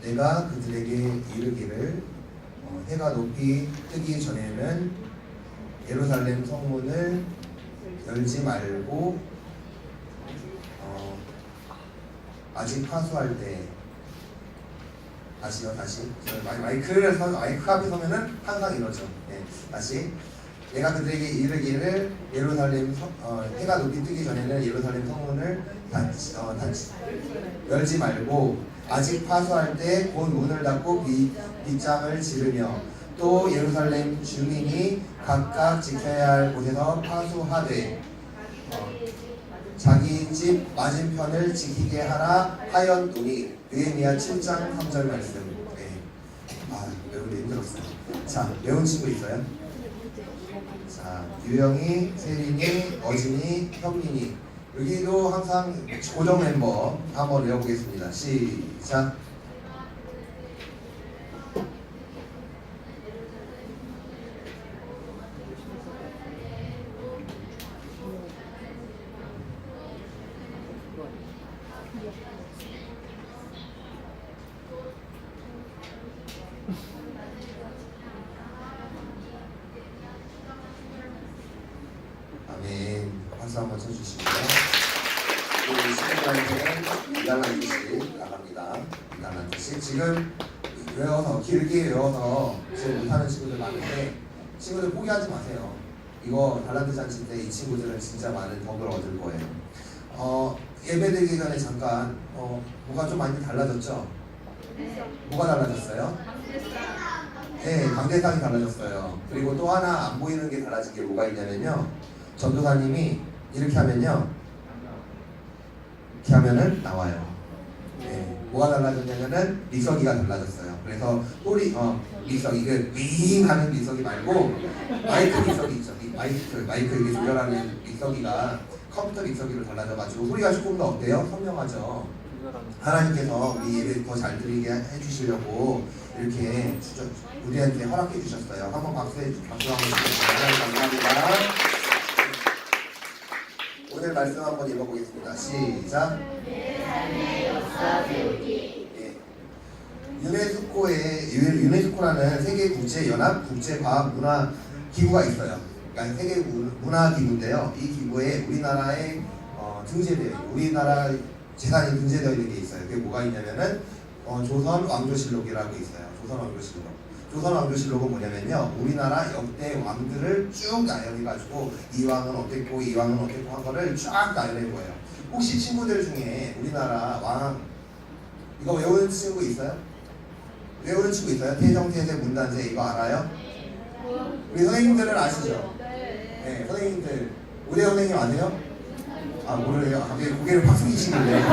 내가 그들에게 이르기를 해가 높이 뜨기 전에는 예루살렘 성문을 열지 말고 아직 파수할 때 다시 마이크 앞에 서면은 항상 이러죠. 네, 다시 내가 그들에게 이르기를 예루살렘 해가 높이 뜨기 전에는 예루살렘 성문을 열지 말고 아직 파수할 때 곧 문을 닫고 빗장을 지르며 또 예루살렘 주민이 각각 지켜야 할 곳에서 파수하되 자기 집 맞은편을 지키게 하라 하였더니 느헤미야 7장 3절 말씀. 네. 외우기 힘들었어요. 자, 외운 친구 있어요? 자, 유영이, 세린이, 어진이, 현민이. 여기도 항상 고정 멤버 한번 외워보겠습니다. 시작. 아멘. 박수 한번 쳐주시고요. 우리 친구들한테는 2단 한 개씩 나갑니다. 2단 한 개씩. 지금 외워서 길게 외워서 지금 못하는 친구들 많은데 친구들 포기하지 마세요. 이거 달란트 잔치 때 이 친구들은 진짜 많은 덕을 얻을 거예요. 예배드리기 전에 잠깐 뭐가 좀 많이 달라졌죠? 뭐가 달라졌어요? 네, 강대상이 달라졌어요. 그리고 또 하나 안 보이는 게 달라진 게 뭐가 있냐면요. 전도사님이 이렇게 하면요. 이렇게 하면은 나와요. 네, 뭐가 달라졌냐면은 리석이가 달라졌어요. 그래서 리석 이게 윙 하는 리석이 말고 마이크 리석이 있죠. 마이크 이렇게 조절하는 리석이가 컴퓨터 리석이로 달라져가지고 소리가 조금 더 어때요? 선명하죠. 하나님께서 우리 예배 더 잘 드리게 해주시려고 이렇게 우리한테 허락해 주셨어요. 한번 박수 한번 주시겠습니다. 감사합니다. 오늘 말씀 한번 읽어보겠습니다. 시작. 유네스코라는 세계 국제 연합 국제 과학 문화 기구가 있어요. 그러니까 세계 문화 기구인데요. 이 기구에 우리나라에 우리나라 재산이 등재되어 있는 게 있어요. 그게 뭐가 있냐면은 조선 왕조실록이라고 있어요. 조선 왕조실록. 조선 왕조실록은 뭐냐면요. 우리나라 역대 왕들을 쭉 나열해가지고 이 왕은 어땠고 이 왕은 어땠고 한 거를 쫙 나열해 보여요. 혹시 친구들 중에 우리나라 왕 이거 외우는 친구 있어요? 외우는 친구 있어요? 태정태세 문단세 이거 알아요? 우리 선생님들은 아시죠? 네, 선생님들 우리 선생님 아세요? 모르네요. 갑자기 고개를 팍 숙이시길래.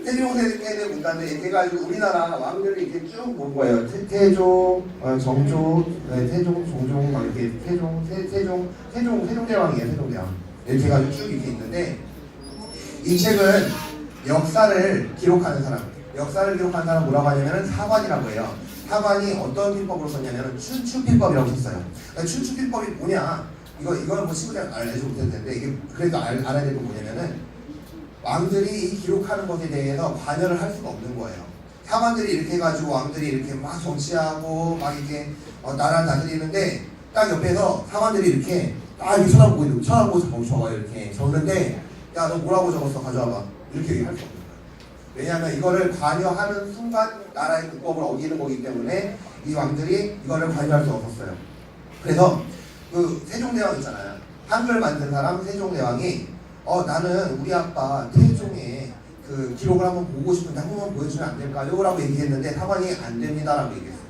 태종세대 문단세 이렇게 해가지고 우리나라 왕들을 이렇게 쭉 본 거예요. 태종, 정조, 태종, 종종 막 이렇게 세종대왕이에요. 세종대왕 이렇게 해가지고 쭉 이렇게 있는데 이 책은 역사를 기록하는 사람 뭐라고 하냐면은 사관이라고 해요. 사관이 어떤 필법으로 썼냐면은 춘추필법이라고 썼어요. 그러니까 춘추필법이 뭐냐? 이거는 뭐 친구들 알지 못할 텐데 이게 그래도 알아야 될 건 뭐냐면은 왕들이 이 기록하는 것에 대해서 관여를 할 수가 없는 거예요. 사관들이 이렇게 해가지고 왕들이 이렇게 막 정치하고 막 이렇게 나라를 다스리는데 딱 옆에서 사관들이 이렇게 딱 이렇게 쳐다보고 적어요. 이렇게 적는데 야 너 뭐라고 적었어? 가져와봐. 이렇게 얘기할 수 없는 거예요. 왜냐하면 이거를 관여하는 순간 나라의 국법을 어기는 거기 때문에 이 왕들이 이거를 관여할 수 없었어요. 그래서 그 세종대왕 있잖아요. 한글 만든 사람 세종대왕이 나는 우리 아빠 태종의 그 기록을 한번 보고 싶은데 한 번만 보여주면 안 될까요? 라고 얘기했는데 사관이 안 됩니다 라고 얘기했어요.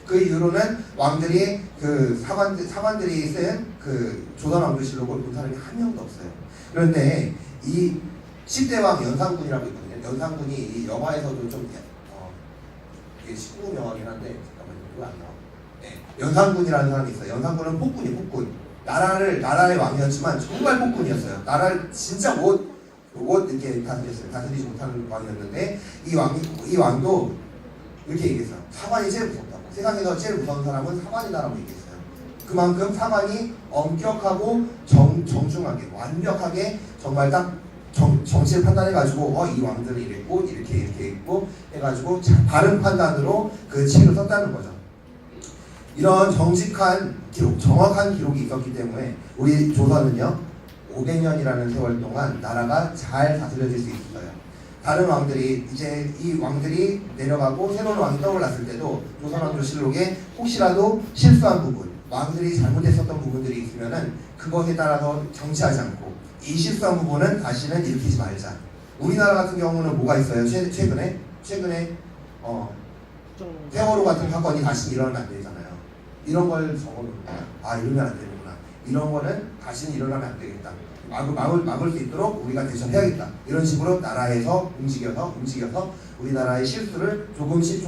그 이후로는 왕들이 그 사관들이 쓴 그 조선왕조실록을 본 사람이 한 명도 없어요. 그런데 이 10대왕 연산군이라고 있거든요. 연산군이 이 영화에서도 좀 이게 19명이긴 한데 잠깐만요. 왜 안 나와? 네. 연산군이라는 사람이 있어요. 연산군은 폭군. 나라의 왕이었지만 정말 폭군이었어요. 나라를 진짜 못 이렇게 다스렸어요. 다스리지 못하는 왕이었는데 이 왕도 이렇게 얘기했어요. 사관이 제일 무섭다고. 세상에서 제일 무서운 사람은 사관이다라고 얘기했어요. 그만큼 사관이 엄격하고 정중하게 완벽하게 정말 딱 정치를 판단해가지고 이 왕들은 이랬고 이렇게 했고 해가지고 바른 판단으로 그 책을 썼다는 거죠. 이런 정직한 기록, 정확한 기록이 있었기 때문에 우리 조선은요 500년이라는 세월 동안 나라가 잘 다스려질 수 있었어요. 다른 왕들이 이제 이 왕들이 내려가고 새로운 왕이 떠올랐을 때도 조선왕조실록에 혹시라도 실수한 부분, 왕들이 잘못했었던 부분들이 있으면은 그것에 따라서 정치하지 않고 이 실수한 부분은 다시는 일으키지 말자. 우리나라 같은 경우는 뭐가 있어요? 최근에 세월호 같은 사건이 다시 일어나면 안 되잖아요. 이런 걸 적어놓는 거야. 이러면 안 되는구나. 이런 거는 다시는 일어나면 안 되겠다. 막을 수 있도록 우리가 대처해야겠다. 이런 식으로 나라에서 움직여서 우리나라의 실수를 조금씩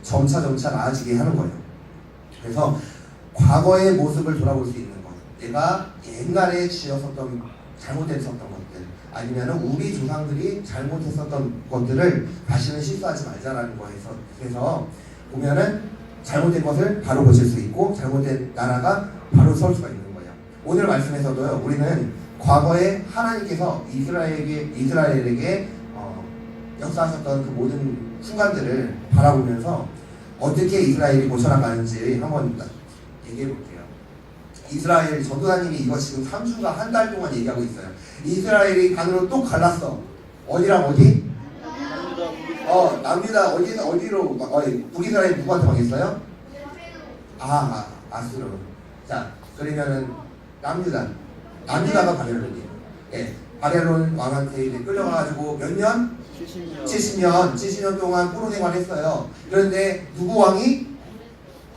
점차 나아지게 하는 거예요. 그래서 과거의 모습을 돌아볼 수 있는 것, 내가 옛날에 잘못했었던 것들, 아니면 우리 조상들이 잘못했었던 것들을 다시는 실수하지 말자라는 거에서 그래서 보면은 잘못된 것을 바로 고칠 수 있고 잘못된 나라가 바로 설 수가 있는 거예요. 오늘 말씀에서도요, 우리는 과거에 하나님께서 이스라엘에게 역사하셨던 그 모든 순간들을 바라보면서 어떻게 이스라엘이 고쳐나가는지 한번 얘기해 볼게요. 이스라엘 전도사님이 이거 지금 3주가 한 달 동안 얘기하고 있어요. 이스라엘이 반으로 또 갈랐어. 어디랑 어디? 남유다 어디로 북이스라엘 누구한테 망했어요? 아수르. 자, 그러면은 남유다가 바벨론이에요. 예, 바벨론 왕한테 이제 끌려가가지고 몇 년? 70년 동안 포로 생활했어요. 그런데 누구 왕이?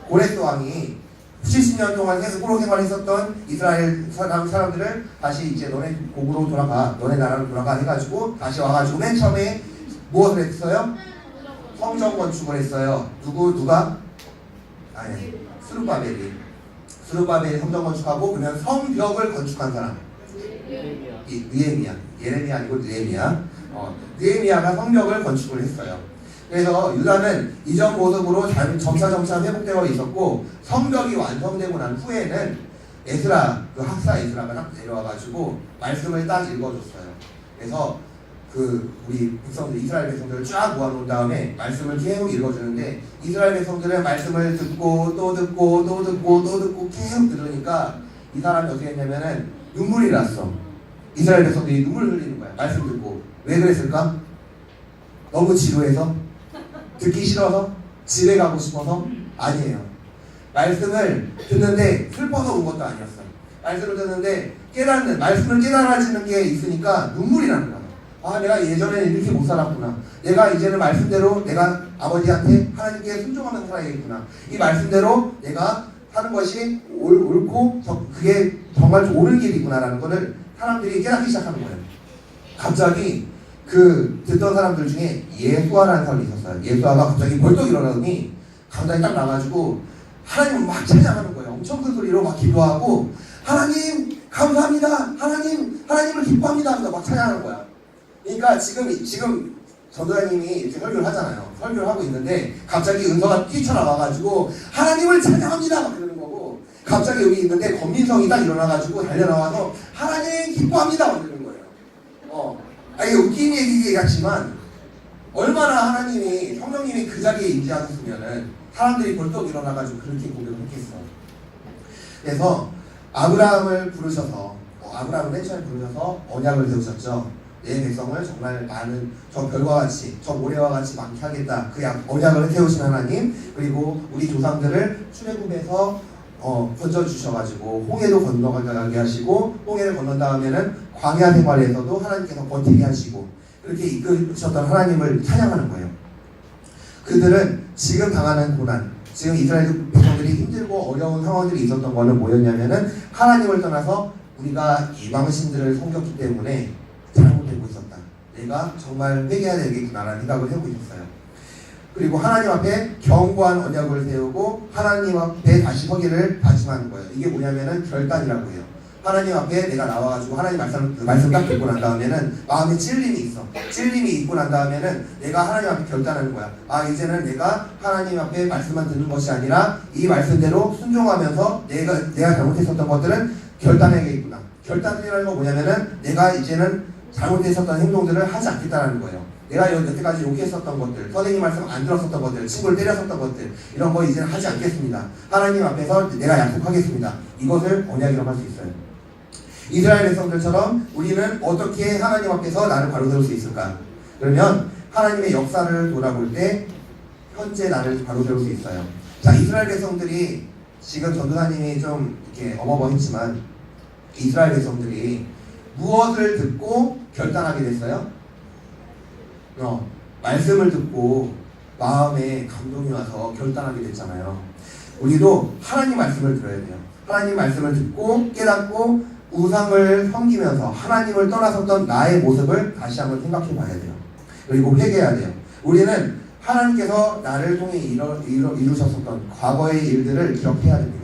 고레스 왕이 70년 동안 포로 생활했었던 이스라엘 사람들을 다시 이제 너네 고국으로 돌아가, 너네 나라로 돌아가 해가지고 다시 와가지고 맨 처음에 무엇을 했어요? 성전 건축을 했어요. 누가? 스룹바벨이 성전 건축하고 그러면 성벽을 건축한 사람. 예레미야 아니고 느헤미야가 성벽을 건축을 했어요. 그래서 유다는 이전 모습으로 점차 회복되어 있었고 성벽이 완성되고 난 후에는 에스라, 그 학사 에스라가 딱 내려와가지고 말씀을 딱 읽어줬어요. 그래서 우리 백성들, 이스라엘 백성들을 쫙 모아놓은 다음에 말씀을 계속 읽어주는데 이스라엘 백성들은 말씀을 듣고 또 듣고 계속 들으니까 이 사람이 어떻게 했냐면은 눈물이 났어. 이스라엘 백성들이 눈물을 흘리는 거야. 말씀 듣고. 왜 그랬을까? 너무 지루해서? 듣기 싫어서? 집에 가고 싶어서? 아니에요. 말씀을 듣는데 슬퍼서 온 것도 아니었어요. 말씀을 듣는데 말씀을 깨달아지는 게 있으니까 눈물이 나는 거야. 내가 예전에는 이렇게 못 살았구나. 내가 이제는 말씀대로 내가 아버지한테 하나님께 순종하면서 살아야겠구나. 이 말씀대로 내가 하는 것이 옳고 그게 정말 옳은 길이구나라는 것을 사람들이 깨닫기 시작하는 거예요. 갑자기 듣던 사람들 중에 예수아라는 사람이 있었어요. 예수아가 갑자기 벌떡 일어나더니 강당에 딱 나가지고 하나님을 막 찬양하는 거예요. 엄청 큰 소리로 막 기도하고 하나님 감사합니다. 하나님을 기뻐합니다 하면서 막 찬양하는 거야. 그러니까 지금 전도사님이 이렇게 설교를 하잖아요. 설교를 하고 있는데 갑자기 은서가 뛰쳐나와가지고 하나님을 찬양합니다 막 그러는 거고, 갑자기 여기 있는데 권민성이 딱 일어나가지고 달려나와서 하나님 기뻐합니다 막 그러는 거예요. 이게 웃긴 얘기 같지만 얼마나 성령님이 그 자리에 임재하셨으면은 사람들이 벌떡 일어나가지고 그렇게 고백을 했겠어. 그래서 아브라함을 부르셔서 아브라함을 맨 처음에 부르셔서 언약을 세우셨죠. 내 백성을 정말 많은 저 별과 같이 저 모래와 같이 많게 하겠다. 그 언약을 세우신 하나님, 그리고 우리 조상들을 출애굽에서 건져주셔가지고 홍해도 건너가게 하시고, 홍해를 건넌 다음에는 광야 생활에서도 하나님께서 버티게 하시고 그렇게 이끄셨던 하나님을 찬양하는 거예요. 그들은 지금 당하는 고난, 지금 이스라엘 백성들이 힘들고 어려운 상황들이 있었던 거는 뭐였냐면은 하나님을 떠나서 우리가 이방신들을 섬겼기 때문에 잘못되고 있었다. 내가 정말 회개해야 되겠구나라는 생각을 하고 있었어요. 그리고 하나님 앞에 견고한 언약을 세우고 하나님 앞에 다시 서기를 다짐하는 거예요. 이게 뭐냐면은 결단이라고 해요. 하나님 앞에 내가 나와가지고 하나님 말씀 딱 듣고 난 다음에는 마음에 찔림이 있어. 찔림이 있고 난 다음에는 내가 하나님 앞에 결단하는 거야. 이제는 내가 하나님 앞에 말씀만 듣는 것이 아니라 이 말씀대로 순종하면서 내가 잘못했었던 것들은 결단해야겠구나. 결단이라는 건 뭐냐면은 내가 이제는 잘못했었던 행동들을 하지 않겠다는 거예요. 내가 여태까지 욕했었던 것들, 선생님 말씀 안 들었었던 것들, 친구를 때렸었던 것들, 이런 거 이제는 하지 않겠습니다. 하나님 앞에서 내가 약속하겠습니다. 이것을 언약이라고 할 수 있어요. 이스라엘 백성들처럼 우리는 어떻게 하나님 앞에서 나를 바로 세울 수 있을까? 그러면 하나님의 역사를 돌아볼 때 현재 나를 바로 세울 수 있어요. 자, 이스라엘 백성들이 지금 전도사님이 좀 이렇게 어마어마했지만 이스라엘 백성들이 무엇을 듣고 결단하게 됐어요? 말씀을 듣고 마음에 감동이 와서 결단하게 됐잖아요. 우리도 하나님 말씀을 들어야 돼요. 하나님 말씀을 듣고 깨닫고 우상을 섬기면서 하나님을 떠나섰던 나의 모습을 다시 한번 생각해 봐야 돼요. 그리고 회개해야 돼요. 우리는 하나님께서 나를 통해 이루셨었던 과거의 일들을 기억해야 됩니다.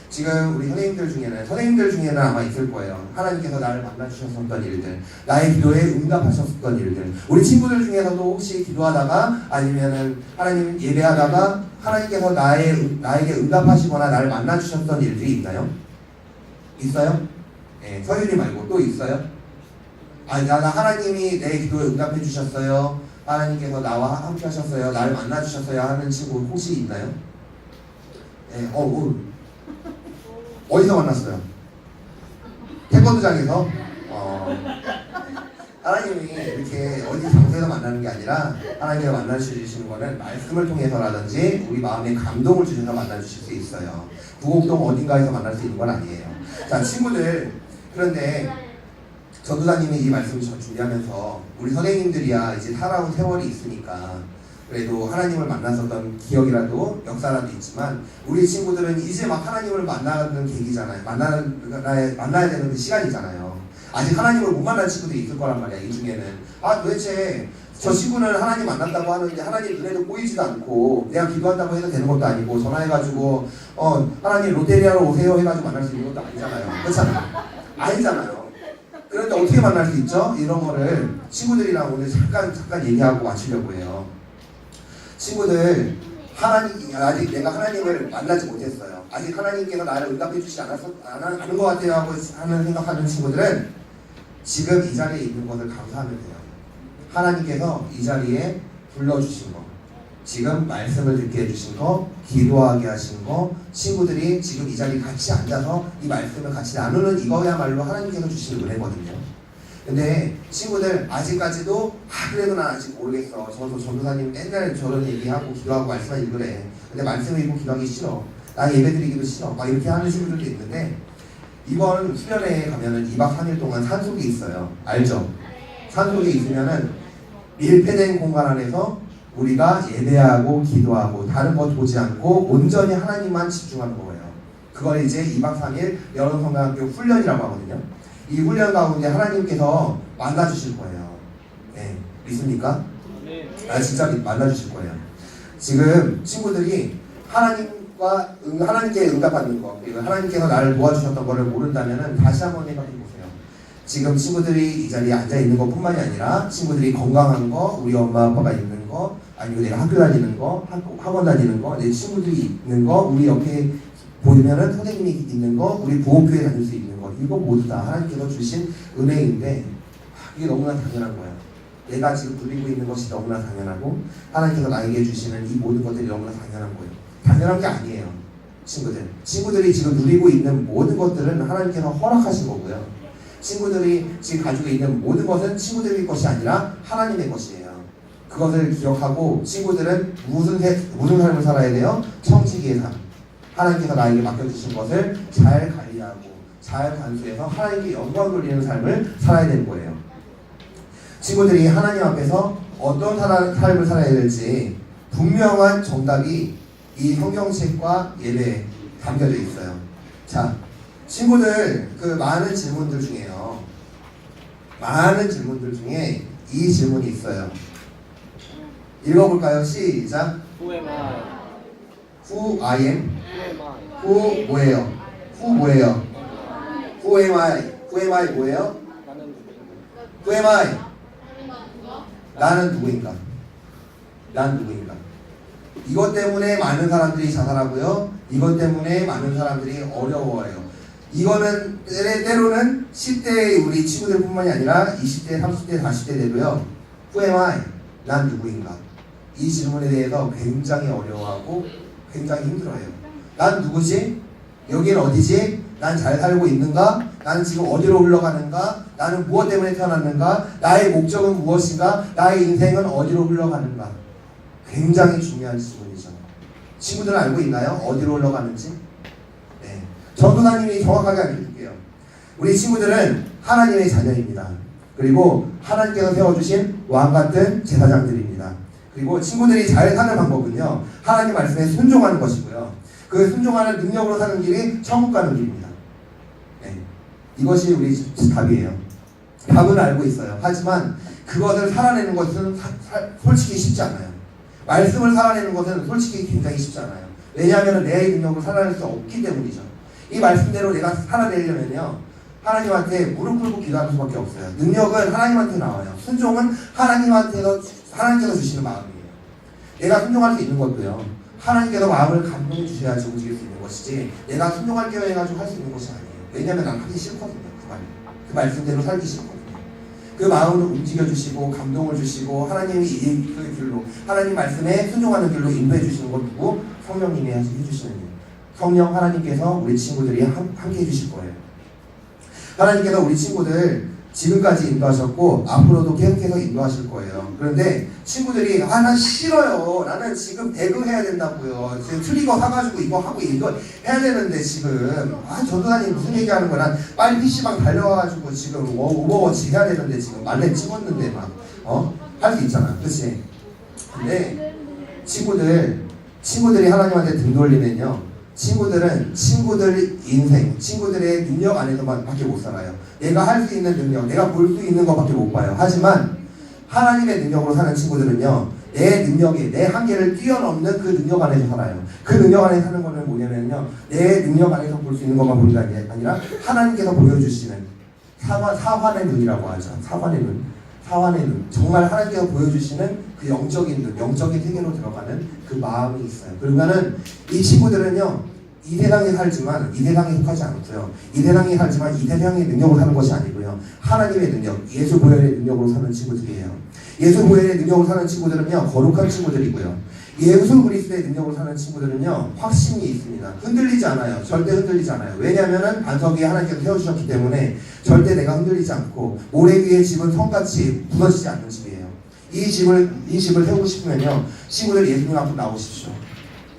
지금 우리 선생님들 중에는 아마 있을 거예요. 하나님께서 나를 만나주셨었던 일들, 나의 기도에 응답하셨었던 일들. 우리 친구들 중에서도 혹시 기도하다가 아니면은 하나님 예배하다가 하나님께서 나에게 응답하시거나 나를 만나주셨던 일들이 있나요? 있어요? 네, 서윤이 말고 또 있어요? 나 하나님이 내 기도에 응답해 주셨어요. 하나님께서 나와 함께 하셨어요. 나를 만나 주셨어요 하는 친구 혹시 있나요? 네, 어디서 만났어요? 태권도장에서? 하나님이 이렇게 어디 장소에서 만나는 게 아니라 하나님께서 만나주시는 거는 말씀을 통해서라든지 우리 마음에 감동을 주셔서 만나주실 수 있어요. 구곡동 어딘가에서 만날 수 있는 건 아니에요. 자, 친구들, 그런데 전도사님이 이 말씀을 준비하면서 우리 선생님들이야 이제 살아온 세월이 있으니까 그래도 하나님을 만났었던 기억이라도 역사라도 있지만 우리 친구들은 이제 막 하나님을 만나는 계기잖아요. 만나야 되는 그 시간이잖아요. 아직 하나님을 못 만난 친구들이 있을 거란 말이야. 이 중에는 도대체 저 친구는 하나님 만났다고 하는데 하나님 눈에도 보이지도 않고 내가 기도한다고 해서 되는 것도 아니고 전화해가지고 하나님 롯데리아로 오세요 해가지고 만날 수 있는 것도 아니잖아요. 그렇잖아요. 아니잖아요. 그런데 어떻게 만날 수 있죠? 이런 거를 친구들이랑 오늘 잠깐 얘기하고 마치려고 해요. 친구들, 아직 내가 하나님을 만나지 못했어요. 아직 하나님께서 나를 응답해 주시지 않은 것 같아요 하고 생각하는 친구들은 지금 이 자리에 있는 것을 감사하면 돼요. 하나님께서 이 자리에 불러주신 거, 지금 말씀을 듣게 해주신 거, 기도하게 하신 거, 친구들이 지금 이 자리에 같이 앉아서 이 말씀을 같이 나누는 이거야말로 하나님께서 주신 은혜거든요. 근데 친구들 아직까지도 그래도 난 아직 모르겠어. 저도 전도사님 맨날 저런 얘기하고 기도하고 말씀만 읽으래. 근데 말씀 읽고 기도하기 싫어. 나 예배 드리기도 싫어. 막 이렇게 하는 친구들도 있는데 이번 수련회에 가면은 2박 3일 동안 산속이 있어요. 알죠? 산속에 있으면은 밀폐된 공간 안에서 우리가 예배하고 기도하고 다른 것 보지 않고 온전히 하나님만 집중하는 거예요. 그걸 이제 2박 3일 여론성당학교 훈련이라고 하거든요. 이 훈련 가운데 하나님께서 만나주실 거예요. 네, 믿습니까? 네. 진짜 만나주실 거예요. 지금 친구들이 하나님께 응답받는 거, 그리고 하나님께서 나를 도와주셨던 거를 모른다면 다시 한번 생각해 보세요. 지금 친구들이 이 자리에 앉아 있는 것 뿐만이 아니라 친구들이 건강한 거, 우리 엄마 아빠가 있는 거, 아니면 내가 학교 다니는 거, 학원 다니는 거, 내 친구들이 있는 거, 우리 옆에 보면은 선생님이 있는 거, 우리 보호교회 다닐 수 있는 거, 이거 모두 다 하나님께서 주신 은혜인데 이게 너무나 당연한 거야. 내가 지금 누리고 있는 것이 너무나 당연하고 하나님께서 나에게 주시는 이 모든 것들이 너무나 당연한 거예요. 당연한 게 아니에요. 친구들이 지금 누리고 있는 모든 것들은 하나님께서 허락하신 거고요. 친구들이 지금 가지고 있는 모든 것은 친구들의 것이 아니라 하나님의 것이에요. 그것을 기억하고 친구들은 무슨 삶을 살아야 돼요? 청지기의 삶. 하나님께서 나에게 맡겨주신 것을 잘 관리하고 잘 관수해서 하나님께 영광 돌리는 삶을 살아야 되는 거예요. 친구들이 하나님 앞에서 어떤 삶을 살아야 될지 분명한 정답이 이 성경책과 예배에 담겨져 있어요. 자, 친구들 많은 질문들 중에 이 질문이 있어요. 읽어볼까요? 시작. Who am I? Who I am? Who am I? Who 뭐예요? Who 뭐예요? Who am I? Who am I 뭐예요? 나는 Who am I? 나는 누구인가? 난 누구인가? 이것 때문에 많은 사람들이 자살하고요. 이것 때문에 많은 사람들이 어려워해요. 이거는 때로는 10대의 우리 친구들뿐만이 아니라 20대, 30대, 40대 돼도요. Who am I? 난 누구인가? 이 질문에 대해서 굉장히 어려워하고 굉장히 힘들어해요. 난 누구지? 여기는 어디지? 난 잘 살고 있는가? 나는 지금 어디로 흘러가는가? 나는 무엇 때문에 태어났는가? 나의 목적은 무엇인가? 나의 인생은 어디로 흘러가는가? 굉장히 중요한 질문이죠. 친구들은 알고 있나요? 어디로 흘러가는지? 네. 전도사님이 정확하게 알려줄게요. 우리 친구들은 하나님의 자녀입니다. 그리고 하나님께서 세워주신 왕같은 제사장들입니다. 그리고 친구들이 잘 사는 방법은요. 하나님 말씀에 순종하는 것이고요. 그 순종하는 능력으로 사는 길이 천국 가는 길입니다. 네. 이것이 우리 답이에요. 답은 알고 있어요. 하지만 그것을 살아내는 것은 솔직히 쉽지 않아요. 말씀을 살아내는 것은 솔직히 굉장히 쉽지 않아요. 왜냐하면 내 능력으로 살아낼 수 없기 때문이죠. 이 말씀대로 내가 살아내려면요. 하나님한테 무릎 꿇고 기도하는 수밖에 없어요. 능력은 하나님한테 나와요. 순종은 하나님께서 주시는 마음이에요. 내가 순종할 수 있는 것도요. 하나님께서 마음을 감동해 주셔야지 움직일 수 있는 것이지 내가 순종할게요 해가지고 할 수 있는 것이 아니에요. 왜냐하면 난 하기 싫거든요. 그 말씀대로 살기 싫거든요. 그 마음을 움직여주시고 감동을 주시고 하나님이 그 길로 하나님 말씀에 순종하는 길로 인도해 주시는 건 누구? 성령님이 해주시는 일. 성령 하나님께서 우리 친구들이 함께 해주실 거예요. 하나님께서 우리 친구들 지금까지 인도하셨고 앞으로도 계속해서 인도하실 거예요. 그런데 친구들이 난 싫어요. 나는 지금 배그 해야 된다고요. 지금 트리거 사가지고 이거 하고 이거 해야 되는데 지금 전도사님 무슨 얘기하는 거야? 난 빨리 PC방 달려와가지고 지금 오버워치 해야 되는데 지금 말렙 찍었는데 막 할 수 있잖아. 그치? 근데 친구들이 하나님한테 등 돌리면요. 친구들은 친구들 인생, 친구들의 능력 안에서만 밖에 못 살아요. 내가 할 수 있는 능력, 내가 볼 수 있는 것밖에 못 봐요. 하지만 하나님의 능력으로 사는 친구들은요. 내 능력이, 내 한계를 뛰어넘는 그 능력 안에서 살아요. 그 능력 안에 사는 거는 뭐냐면요. 내 능력 안에서 볼 수 있는 것만 보는 게 아니라 하나님께서 보여주시는 사환의 눈이라고 하죠. 사환의 눈. 사환의 눈. 정말 하나님께서 보여주시는 그 영적인 눈, 영적인 세계로 들어가는 그 마음이 있어요. 그러면은 이 친구들은요, 이 세상에 살지만 이 세상에 속하지 않고요. 이 세상에 살지만 이 세상의 능력으로 사는 것이 아니고요. 하나님의 능력, 예수 보혈의 능력으로 사는 친구들이에요. 예수 보혈의 능력으로 사는 친구들은요, 거룩한 친구들이고요. 예수 그리스도의 능력으로 사는 친구들은요, 확신이 있습니다. 흔들리지 않아요. 절대 흔들리지 않아요. 왜냐하면은 반석 위에 하나님께서 세워주셨기 때문에 절대 내가 흔들리지 않고 모래 위의 집은 성같이 무너지지 않는 집이에요. 이 집을 세우고 싶으면요, 친구들 예수님 앞으로 나오십시오.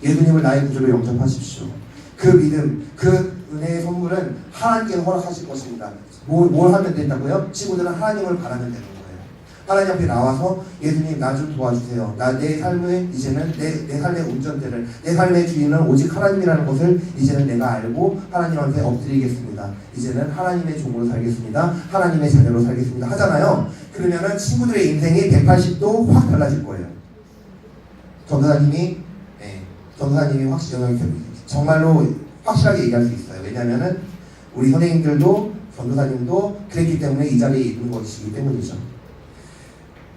예수님을 나의 구주로 영접하십시오. 그 믿음, 그 은혜의 선물은 하나님께서 허락하실 것입니다. 뭘 하면 된다고요? 친구들은 하나님을 바라면 되는 거예요. 하나님 앞에 나와서 예수님 나 좀 도와주세요. 내 삶의 이제는 내 삶의 운전대를, 내 삶의 주인은 오직 하나님이라는 것을 이제는 내가 알고 하나님한테 엎드리겠습니다. 이제는 하나님의 종으로 살겠습니다. 하나님의 자녀로 살겠습니다. 하잖아요. 그러면은 친구들의 인생이 180도 확 달라질 거예요. 전도사님이 정말로 확실하게 얘기할 수 있어요. 왜냐하면은 우리 선생님들도 전도사님도 그랬기 때문에 이 자리에 있는 것이기 때문이죠.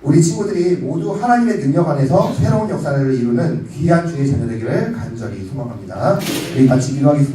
우리 친구들이 모두 하나님의 능력 안에서 새로운 역사를 이루는 귀한 주의 자녀 되기를 간절히 소망합니다. 우리 같이 기도하겠습니다.